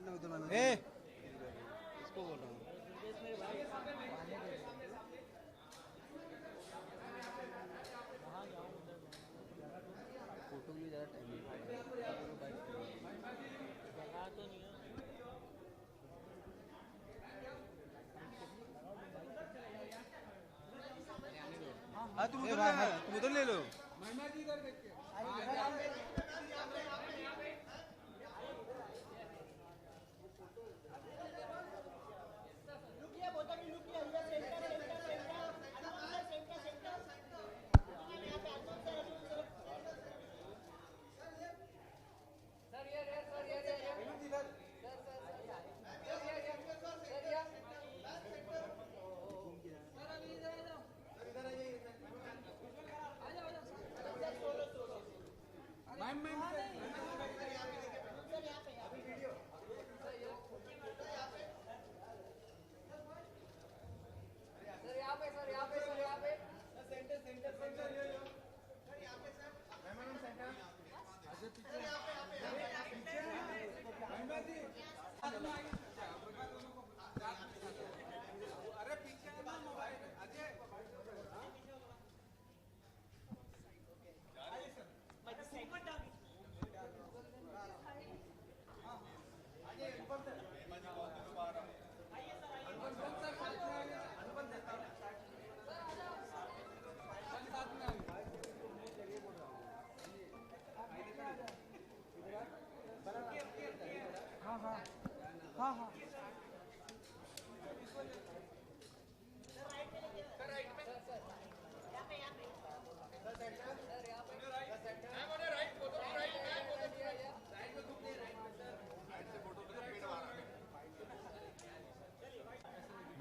ए इसको बोल रहा हूँ। फोटो के लिए ज़्यादा टाइम नहीं हाँ तुम उधर ले लो।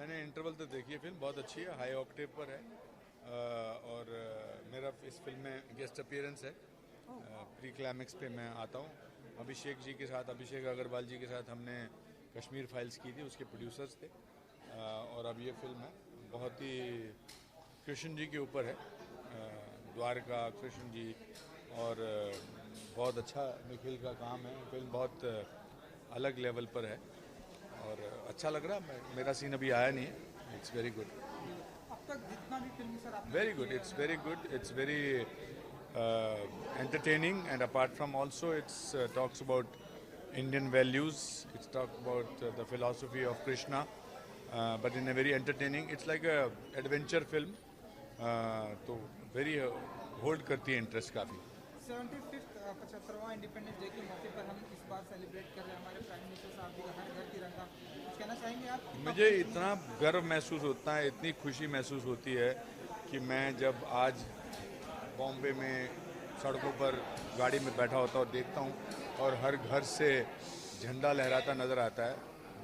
मैंने इंटरवल तो देखी है, फिल्म बहुत अच्छी है, हाई ऑक्टेव पर है। और मेरा इस फिल्म में गेस्ट अपीयरेंस है। प्री क्लाइमेक्स पे मैं आता हूँ। अभिषेक जी के साथ, अभिषेक अग्रवाल जी के साथ हमने कश्मीर फाइल्स की थी, उसके प्रोड्यूसर्स थे। और अब ये फिल्म है, बहुत ही कृष्ण जी के ऊपर है। द्वारका कृष्ण जी, और बहुत अच्छा निखिल का काम है। फिल्म बहुत अलग लेवल पर है और अच्छा लग रहा है। मेरा सीन अभी आया नहीं है। It's very good. अब तक जितना भी फिल्म सर आपने very good, it's very good, it's very entertaining, and apart from also it's talks about Indian values, it's talk about the philosophy of Krishna, but in a very entertaining, it's like a adventure film, तो very hold करती है interest काफ़ी। 75वां independence day के मौके पर हम इस बार celebrate कर रहे हैं। हमारे प्राइम मिनिस्टर साहब भी हर घर तिरंगा, कुछ कहना चाहेंगे आप? मुझे इतना गर्व महसूस होता है, इतनी खुशी महसूस होती है कि मैं जब आज बॉम्बे में सड़कों पर गाड़ी में बैठा होता और देखता हूँ और हर घर से झंडा लहराता नज़र आता है,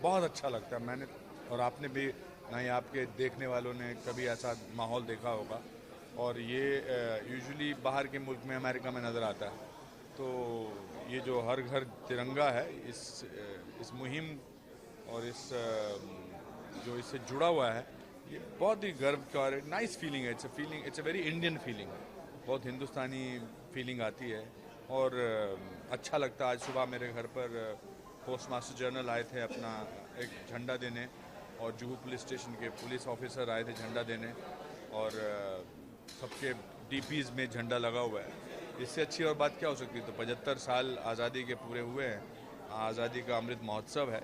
बहुत अच्छा लगता है। मैंने और आपने भी, ना ही आपके देखने वालों ने कभी ऐसा माहौल देखा होगा, और ये यूजुअली बाहर के मुल्क में, अमेरिका में नज़र आता है। तो ये जो हर घर तिरंगा है, इस मुहिम और इस जो इससे जुड़ा हुआ है, ये बहुत ही गर्व का और नाइस फीलिंग है। It's a very Indian feeling, बहुत हिंदुस्तानी फीलिंग आती है और अच्छा लगता है। आज सुबह मेरे घर पर पोस्ट मास्टर जनरल आए थे अपना एक झंडा देने, और जुहू पुलिस स्टेशन के पुलिस ऑफिसर आए थे झंडा देने, और सबके डीपीज़ में झंडा लगा हुआ है। इससे अच्छी और बात क्या हो सकती है। तो 75 साल आज़ादी के पूरे हुए हैं, आज़ादी का अमृत महोत्सव है।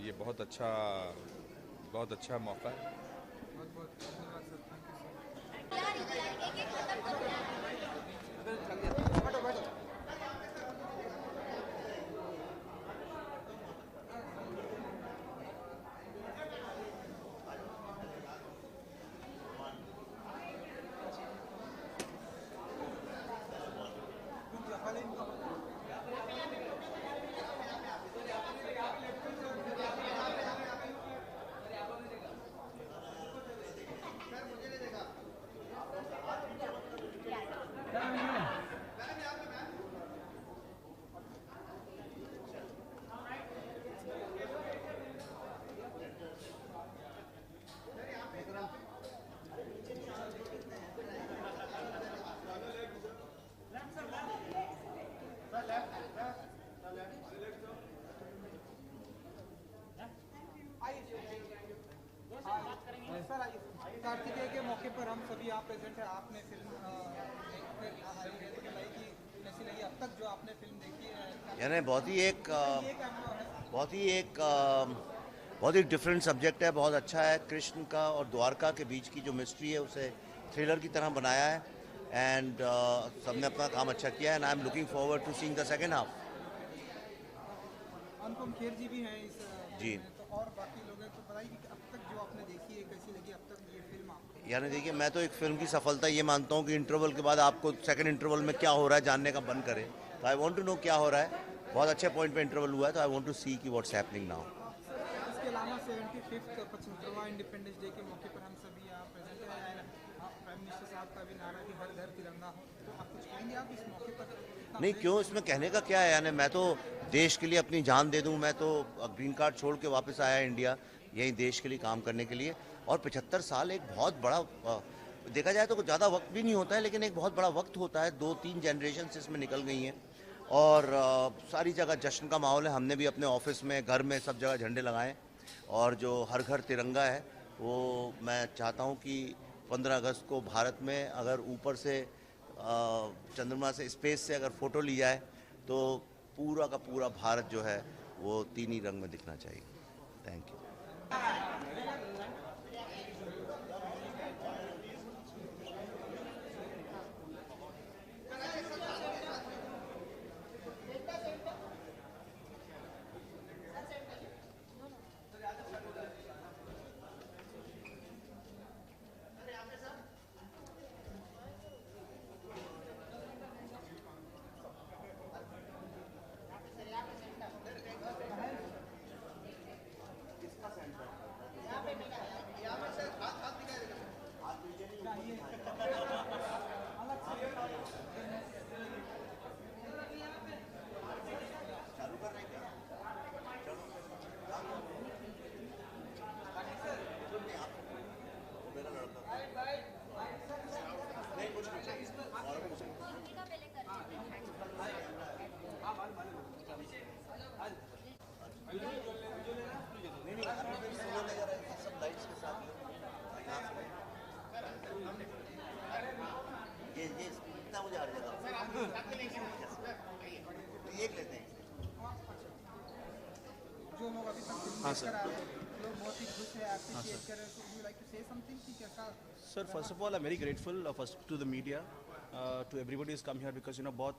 ये बहुत अच्छा मौका है। बहुत बहुत धन्यवाद sir, thank you sir. Sir Kartikeya के मौके पर हम सभी यहाँ प्रेजेंट है। आपने फिल्म कि कैसी लगी अब तक जो आपने फिल्म देखी है? यानी बहुत ही एक बहुत ही डिफरेंट सब्जेक्ट है, बहुत अच्छा है। कृष्ण का और द्वारका के बीच की जो मिस्ट्री है उसे थ्रिलर की तरह बनाया है एंड सबने अपना काम अच्छा किया है and I am looking forward to seeing the second half. Anupam Kher ji भी हैं इस जी। में, तो और बाकी लोग हैं, तो बताइए कि अब तक जो आपने देखी है कैसी लगी अब तक ये फिल्म आपको? यानी देखिए, मैं तो एक फिल्म की सफलता ये मानता हूँ कि इंटरवल के बाद आपको सेकंड इंटरवल में क्या हो रहा है जानने का मन करे, तो आई वांट टू नो क्या हो रहा है। बहुत अच्छे पॉइंट पे इंटरवल हुआ है, तो आई वांट टू सी कि व्हाट्स हैपनिंग नाउ। इसके अलावा 75वां 75वां इंडिपेंडेंस डे के मौके पर हम सभी यहाँ प्रेजेंट हैं। प्राइम मिनिस्टर साहब का भी नारा कि हर घर तिरंगा हो, तो आप कुछ कहेंगे आप इस मौके पर? नहीं, क्यों, इसमें कहने का क्या है। यानी मैं तो देश के लिए अपनी जान दे दूं। मैं तो ग्रीन कार्ड छोड़ के वापस आया इंडिया, यही देश के लिए काम करने के लिए। और 75 साल एक बहुत बड़ा देखा जाए तो ज़्यादा वक्त भी नहीं होता है, लेकिन एक बहुत बड़ा वक्त होता है। 2-3 जनरेशन इसमें निकल गई हैं और सारी जगह जश्न का माहौल है। हमने भी अपने ऑफिस में, घर में, सब जगह झंडे लगाए और जो हर घर तिरंगा है वो मैं चाहता हूँ कि 15 अगस्त को भारत में अगर ऊपर से चंद्रमा से, स्पेस से अगर फ़ोटो ली जाए तो पूरा का पूरा भारत जो है वो 3 ही रंग में दिखना चाहिए। Thank you. ये इतना मुझे हर जगह एक लेते हैं। जो लोग अभी तक फिल्म हाँ, देख सर। कर आए हैं, लोग बहुत ही खुश है, एप्रिशिएट कर रहे हैं। So you like to say something कि कैसा? Sir, first of all, I'm very grateful first to the media, to everybody who's come here because बहुत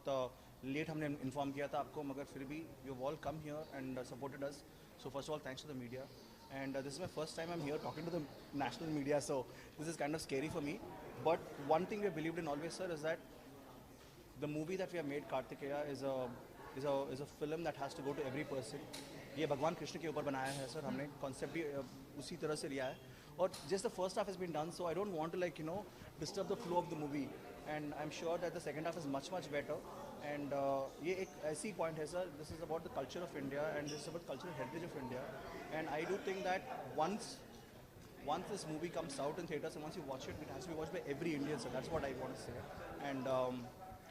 लेट हमने इन्फॉर्म किया था आपको, मगर फिर भी you all come here and supported us. So first of all, thanks to the media. And this is my first time I'm here talking to the national media, so this is kind of scary for me. But one thing we have believed in always, sir, is that the movie that we have made, Kartikeya, is a film that has to go to every person. ये भगवान कृष्ण के ऊपर बनाया है sir, हमने concept भी उसी तरह से लिया है। और just the first half has been done, so I don't want to disturb the flow of the movie, and I am sure that the second half is much better. And ये एक ऐसी पॉइंट है sir, this is about the culture of India and this is about cultural heritage of India. And I do think that once this movie comes out in theaters and once you watch it, it has to be watched by every Indian, so that's what I want to say. And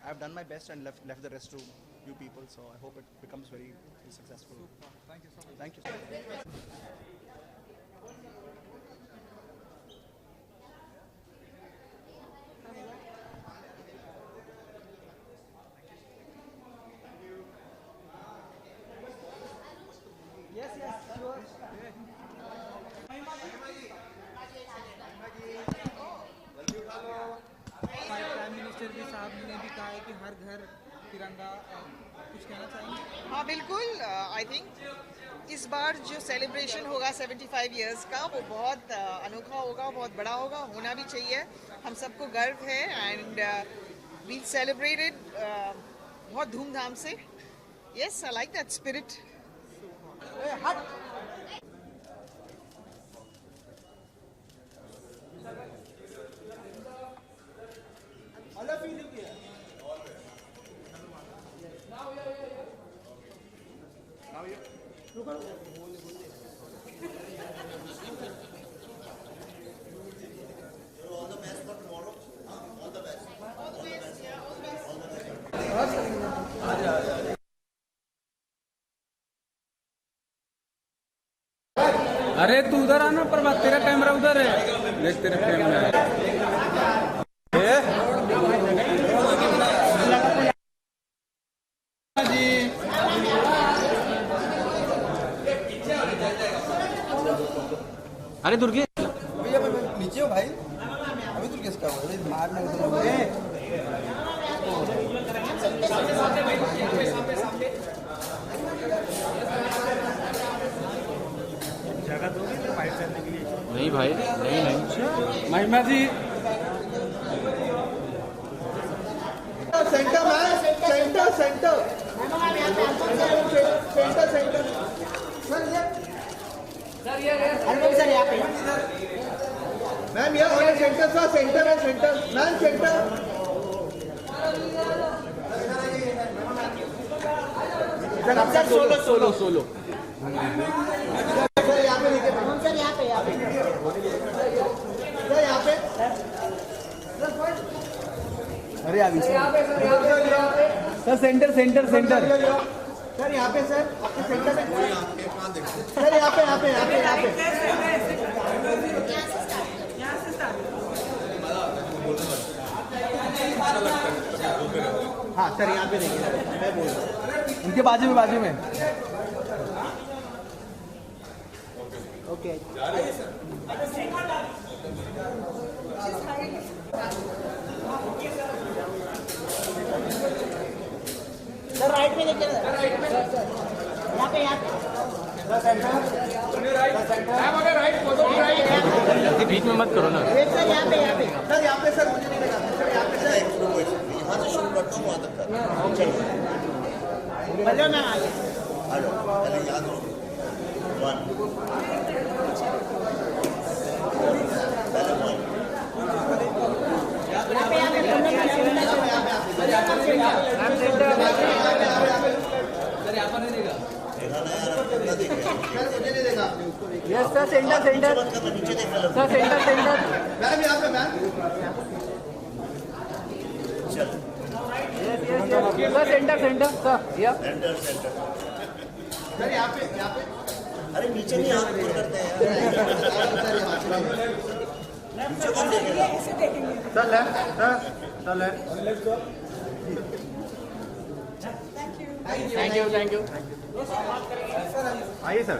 I've done my best and left the rest to you people, so I hope it becomes very successful. Thank you so much. Thank you, sir. हमारे prime minister जी साहब ने भी कहा है कि हर घर तिरंगा। कुछ कहना चाहेंगे? हाँ बिल्कुल, आई थिंक इस बार जो सेलिब्रेशन होगा 75 इयर्स का वो बहुत अनोखा होगा, बहुत बड़ा होगा, होना भी चाहिए। हम सबको गर्व है एंड वी सेलिब्रेटेड बहुत धूमधाम से। Yes, I like that spirit. अरे तू उधर आना प्रभात, तेरा कैमरा उधर है, देख तेरे फ्रेम में है। अरे दुर्गे नीचे हो भाई, अभी तो किसका मारना नहीं भाई, नहीं Mahima ji centre ma'am, centre centre centre centre sir यहाँ पे मैम, ये सेंटर सर, सेंटर है, centre ma'am, centre sir, solo solo solo sir, यहाँ पे देखिए सर, यहाँ पे सर, यहाँ पे अरे अभी sir, centre centre centre sir, यहाँ पे सर, आपके सेंटर में सर, यहाँ पे यहाँ पे यहाँ पे यहाँ पे हाँ सर, यहाँ पे देखिए, मैं बोल रहा हूँ उनके बाजू में ओके सर, राइट में देखिए, यहाँ पे बीच में मत करो ना। सर, यहाँ पे सर, यहाँ पे सर, मुझे नहीं लगा सर, यहाँ पे सर, यहाँ से शुरू कर शुरू तक चलो ना आगे हेलो पहले याद हो one yes sir, centre centre sir, centre centre ma'am, यहाँ पे ma'am sir centre centre sir, या सेंटर सर, यहाँ पे अरे नीचे नहीं हाथ ऊपर करते हैं नीचे कौन देखेगा sir, left sir, left thank you आइए सर,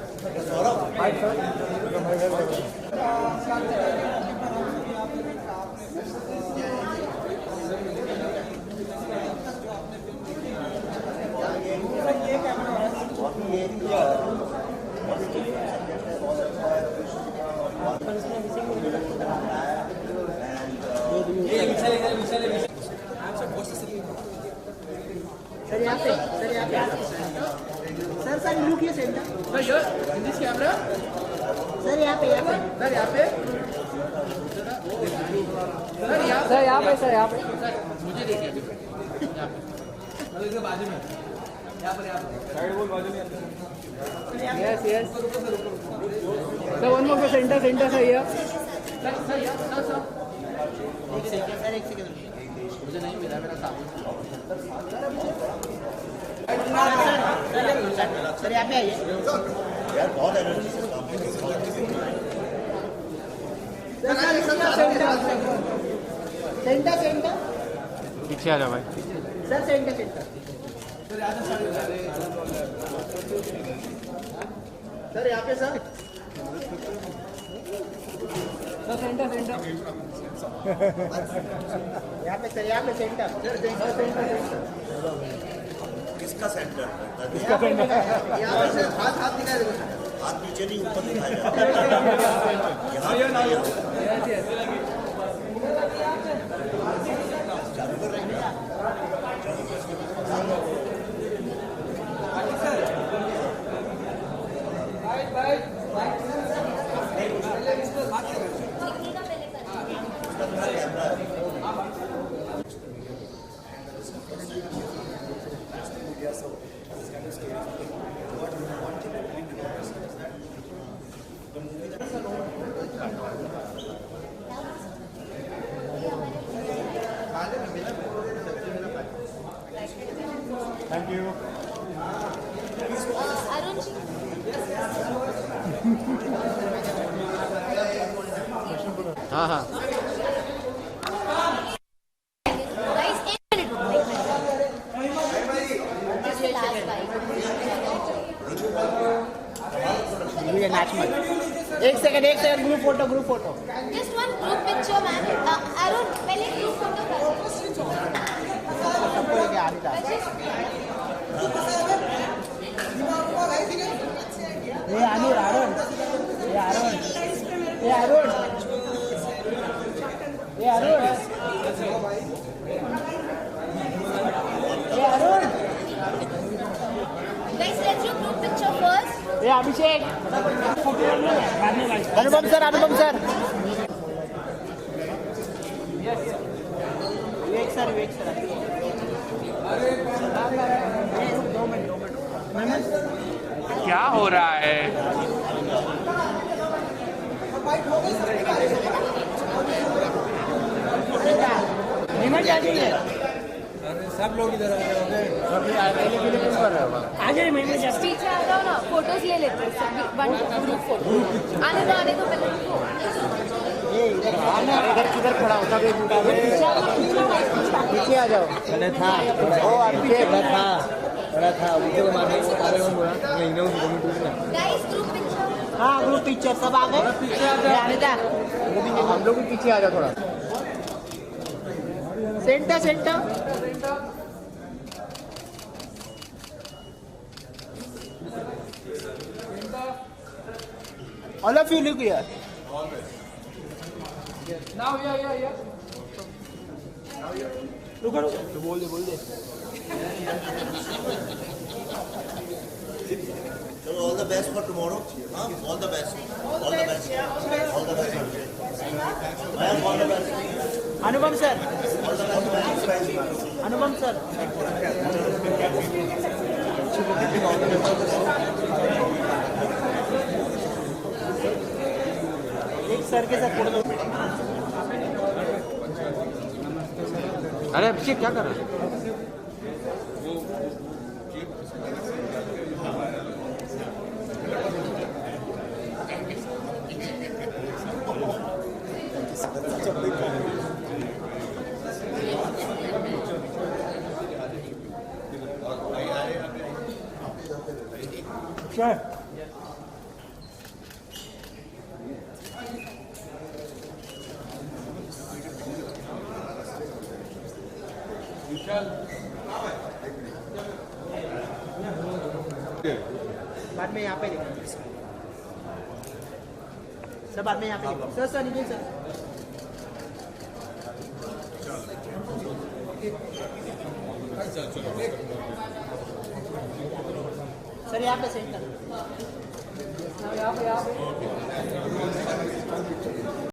सर लुक ये centre in this camera sir, यहाँ पे सर, यहाँ पे सर, यहाँ पे मुझे देखिए बाजू में, यहाँ पर yes sir, one more centre सही है सर, एक सेकंड मुझे नहीं मिला मेरा सामने। सर, यहाँ पे आइए यार, बहुत एनर्जी से काम सेंटर पीछे आ जा भाई सर, सेंटर सर, यहाँ पे सर, सेंटर यहाँ पे सर, यहाँ पे सेंटर किसका सेंटर? यहाँ पे सर, हाथ दिखा दे, हाथ नीचे नहीं ऊपर दिखाया यहाँ चालू कर रहे हैं हाँ हाँ Guys, एक मिनट रुको, एक minute. Just the last five. नाच मत। एक second group photo Just one group picture, man. Arun, पहले group photo करो। सबको लेके आने का ये Arun Guys, let's do group picture first. ये अभिषेक अनुपम सर विवेक सर क्या हो रहा है? निमन क्या चाहिए सब लोग इधर आ गए आ जाए मैं पीछे आ जाओ ना, फोटोज ले लेते हैं सभी। वन ग्रुप फोटो आने दो पहले। इधर किधर खड़ा होता है पीछे आ जाओ मैंने था ओ अभिषेक बड़ा था वीडियो मारने को आ रहे हो बोला नहीं Guys, group picture. हाँ ग्रुप पिक्चर सब आ गए पीछे आ जाओ हम लोग भी पीछे आ जाओ थोड़ा centre all of you look here Now, yeah. रुको बोल दे चलो all the best for tomorrow. All the best. Anupam sir एक सर के साथ फोटो। अरे अभिषेक क्या कर रहा है? Sure. बाद में यहाँ पे लिखेंगे सर बाद में यहाँ पे लिखेंगे सर नीचे सर यहाँ पे सेंटर